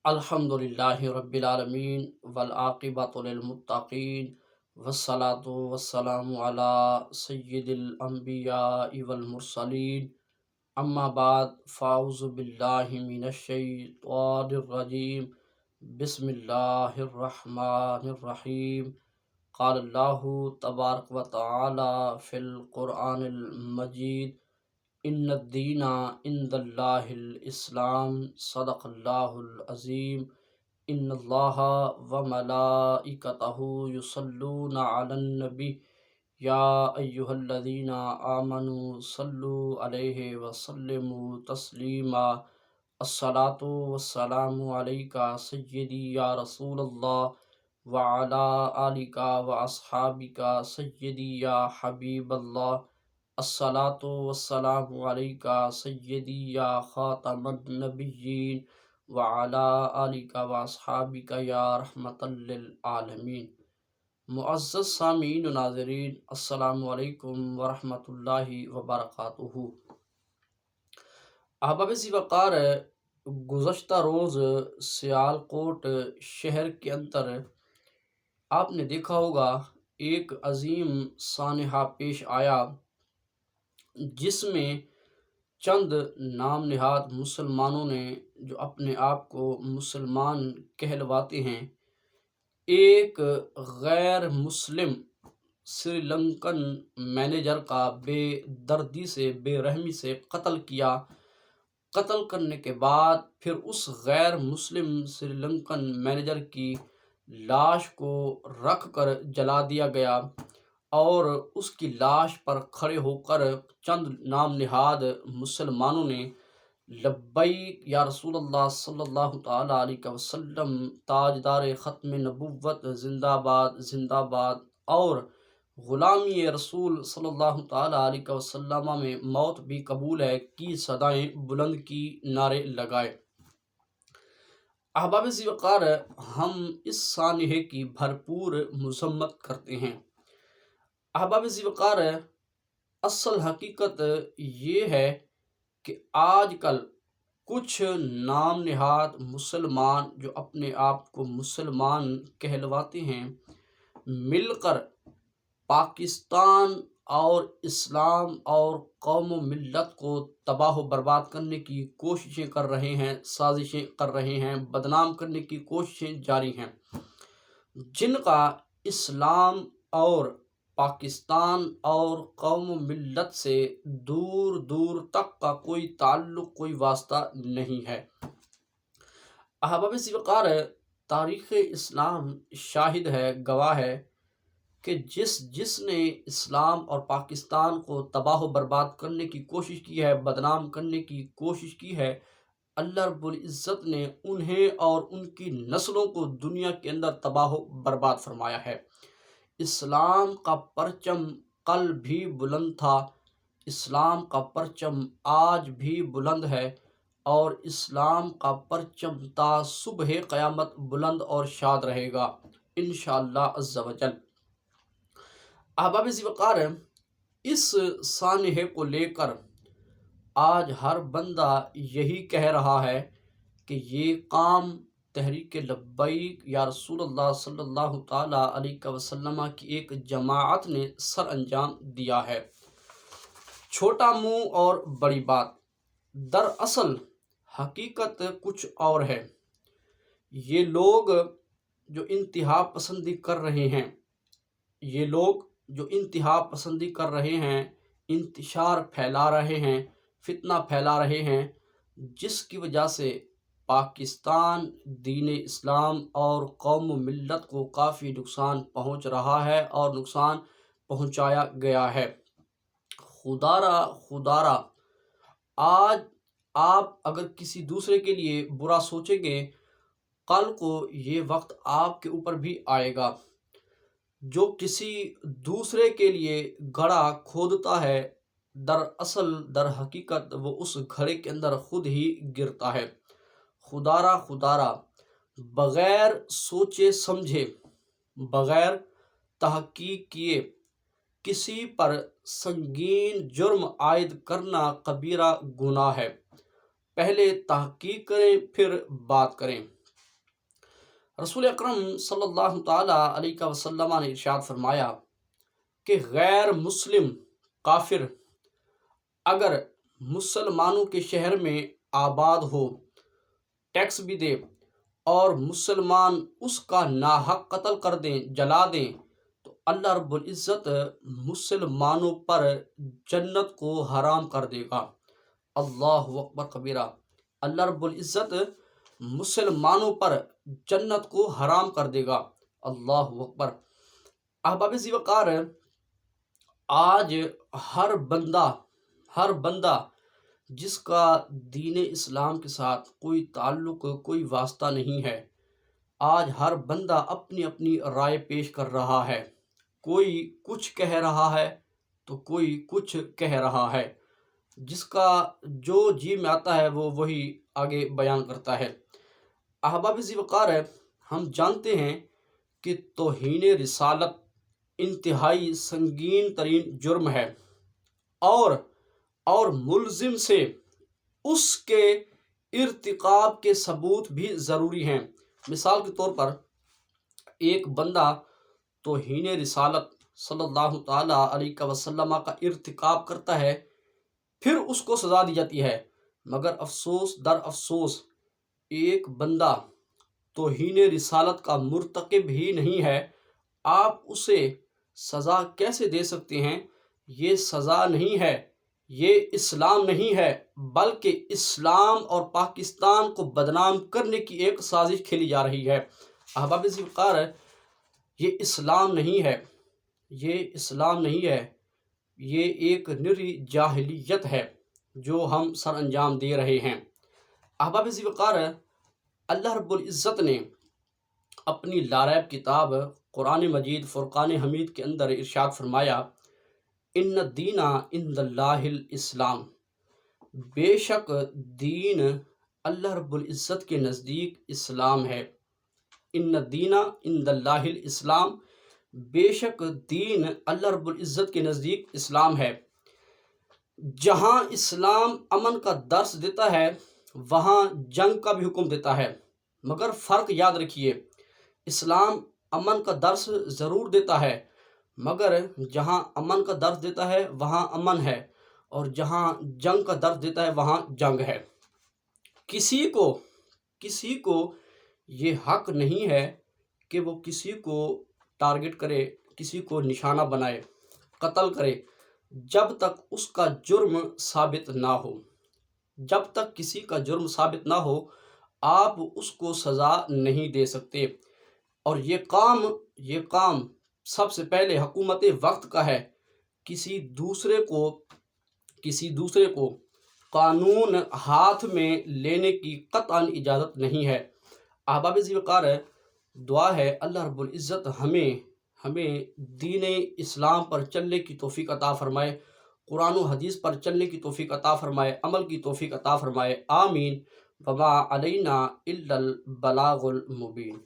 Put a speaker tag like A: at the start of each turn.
A: الحمدللہ رب العالمین والعاقبۃ للمتقین والصلاۃ والسلام علی سید الانبیاء والمرسلین اما بعد فاعوذ باللہ من الشیطان الرجیم بسم اللہ الرحمن الرحیم قال اللہ تبارک و تعالی فی القرآن المجید ان الدین عند اللہ الاسلام صدق اللہ العظیم ان اللہ وملائکتہ یصلون علی النبی یا ایہا الذین آمنوا صلوا علیہ وسلموا تسلیما الصلاۃ والسلام علیک سیدی یا رسول اللہ وعلی آلک واصحابک سیدی یا حبیب اللہ الصلاۃ والسلام علیک سیدی یا خاتم النبیین وعلی آلک واصحابک یا رحمۃ للعالمین۔ معزز سامعین و ناظرین، السلام علیکم ورحمۃ اللہ وبرکاتہ۔ احباب ذی وقار، گزشتہ روز سیالکوٹ شہر کے اندر آپ نے دیکھا ہوگا ایک عظیم سانحہ پیش آیا جس میں چند نام نہاد مسلمانوں نے جو اپنے آپ کو مسلمان کہلواتے ہیں، ایک غیر مسلم سری لنکن مینیجر کا بے دردی سے بے رحمی سے قتل کیا۔ قتل کرنے کے بعد پھر اس غیر مسلم سری لنکن مینیجر کی لاش کو رکھ کر جلا دیا گیا، اور اس کی لاش پر کھڑے ہو کر چند نام نہاد مسلمانوں نے لبیک یا رسول اللہ صلی اللہ تعالیٰ علیہ وسلم، تاجدار ختم نبوت زندہ باد زندہ باد، اور غلامی رسول صلی اللہ تعالیٰ علیہ وسلم میں موت بھی قبول ہے کی صدائیں بلند کی نعرے لگائے۔ احباب ذی وقار، ہم اس سانحے کی بھرپور مذمت کرتے ہیں۔ احباب ذی وقار، اصل حقیقت یہ ہے کہ آج کل کچھ نام نہاد مسلمان جو اپنے آپ کو مسلمان کہلواتے ہیں، مل کر پاکستان اور اسلام اور قوم و ملت کو تباہ و برباد کرنے کی کوششیں کر رہے ہیں، سازشیں کر رہے ہیں، بدنام کرنے کی کوششیں جاری ہیں، جن کا اسلام اور پاکستان اور قوم و ملت سے دور دور تک کا کوئی تعلق، کوئی واسطہ نہیں ہے۔ احباب ذی وقار، تاریخ اسلام شاہد ہے، گواہ ہے کہ جس نے اسلام اور پاکستان کو تباہ و برباد کرنے کی کوشش کی ہے، بدنام کرنے کی کوشش کی ہے، اللہ رب العزت نے انہیں اور ان کی نسلوں کو دنیا کے اندر تباہ و برباد فرمایا ہے۔ اسلام کا پرچم کل بھی بلند تھا، اسلام کا پرچم آج بھی بلند ہے، اور اسلام کا پرچم تا صبح قیامت بلند اور شاد رہے گا انشاءاللہ عز و جل۔ احباب ذی وقار، اس سانحے کو لے کر آج ہر بندہ یہی کہہ رہا ہے کہ یہ کام تحریک لبیک یا رسول اللہ صلی اللہ تعالیٰ علیہ وسلم کی ایک جماعت نے سر انجام دیا ہے۔ چھوٹا منہ اور بڑی بات، دراصل حقیقت کچھ اور ہے۔ یہ لوگ جو انتہا پسندی کر رہے ہیں، یہ لوگ جو انتہا پسندی کر رہے ہیں، انتشار پھیلا رہے ہیں، فتنہ پھیلا رہے ہیں، جس کی وجہ سے پاکستان، دین اسلام اور قوم و ملت کو کافی نقصان پہنچ رہا ہے اور نقصان پہنچایا گیا ہے۔ خدارا آج آپ اگر کسی دوسرے کے لیے برا سوچیں گے، کل کو یہ وقت آپ کے اوپر بھی آئے گا۔ جو کسی دوسرے کے لیے گڑھا کھودتا ہے، در حقیقت وہ اس گھڑے کے اندر خود ہی گرتا ہے۔ خدارا بغیر سوچے سمجھے، بغیر تحقیق کیے کسی پر سنگین جرم عائد کرنا کبیرہ گناہ ہے۔ پہلے تحقیق کریں پھر بات کریں۔ رسول اکرم صلی اللہ تعالیٰ علیہ وسلم نے ارشاد فرمایا کہ غیر مسلم کافر اگر مسلمانوں کے شہر میں آباد ہو، ٹیکس بھی دے، اور مسلمان اس کا ناحق قتل کر دیں، جلا دیں، تو اللہ رب العزت مسلمانوں پر جنت کو حرام کر دے گا۔ اللہ اکبر کبیرہ۔ اللہ رب العزت مسلمانوں پر جنت کو حرام کر دے گا۔ اللہ اکبر۔ احباب ذی وقار، آج ہر بندہ جس کا دین اسلام کے ساتھ کوئی تعلق، کوئی واسطہ نہیں ہے، آج ہر بندہ اپنی اپنی رائے پیش کر رہا ہے۔ کوئی کچھ کہہ رہا ہے تو کوئی کچھ کہہ رہا ہے، جس کا جو جی میں آتا ہے وہ وہی آگے بیان کرتا ہے۔ احباب ذی وقار، ہم جانتے ہیں کہ توہین رسالت انتہائی سنگین ترین جرم ہے، اور ملزم سے اس کے ارتکاب کے ثبوت بھی ضروری ہیں۔ مثال کے طور پر ایک بندہ توہین رسالت صلی اللہ تعالیٰ علیہ وسلم کا ارتکاب کرتا ہے، پھر اس کو سزا دی جاتی ہے، مگر افسوس در افسوس ایک بندہ توہین رسالت کا مرتکب ہی نہیں ہے، آپ اسے سزا کیسے دے سکتے ہیں؟ یہ سزا نہیں ہے، یہ اسلام نہیں ہے، بلکہ اسلام اور پاکستان کو بدنام کرنے کی ایک سازش کھیلی جا رہی ہے۔ احباب ذی وقار، یہ اسلام نہیں ہے، یہ اسلام نہیں ہے، یہ ایک نری جاہلیت ہے جو ہم سر انجام دے رہے ہیں۔ احباب ذی وقار، اللہ رب العزت نے اپنی لاریب کتاب قرآن مجید فرقان حمید کے اندر ارشاد فرمایا، ان الدین عند اللہ الاسلام، بے شک دین اللہ رب العزت کے نزدیک اسلام ہے۔ ان الدین عند اللہ الاسلام، بے شک دین اللہ رب العزت کے نزدیک اسلام ہے۔ جہاں اسلام امن کا درس دیتا ہے وہاں جنگ کا بھی حکم دیتا ہے، مگر فرق یاد رکھیے، اسلام امن کا درس ضرور دیتا ہے، مگر جہاں امن کا درس دیتا ہے وہاں امن ہے، اور جہاں جنگ کا درس دیتا ہے وہاں جنگ ہے۔ کسی کو یہ حق نہیں ہے کہ وہ کسی کو ٹارگٹ کرے، کسی کو نشانہ بنائے، قتل کرے، جب تک اس کا جرم ثابت نہ ہو۔ جب تک کسی کا جرم ثابت نہ ہو آپ اس کو سزا نہیں دے سکتے۔ اور یہ کام سب سے پہلے حکومت وقت کا ہے۔ کسی دوسرے کو قانون ہاتھ میں لینے کی قطعاً اجازت نہیں ہے۔ احباب ذی وقار، دعا ہے اللہ رب العزت ہمیں دین اسلام پر چلنے کی توفیق عطا فرمائے، قرآن و حدیث پر چلنے کی توفیق عطا فرمائے، عمل کی توفیق عطا فرمائے، آمین۔ وما علینا الا البلاغ المبین۔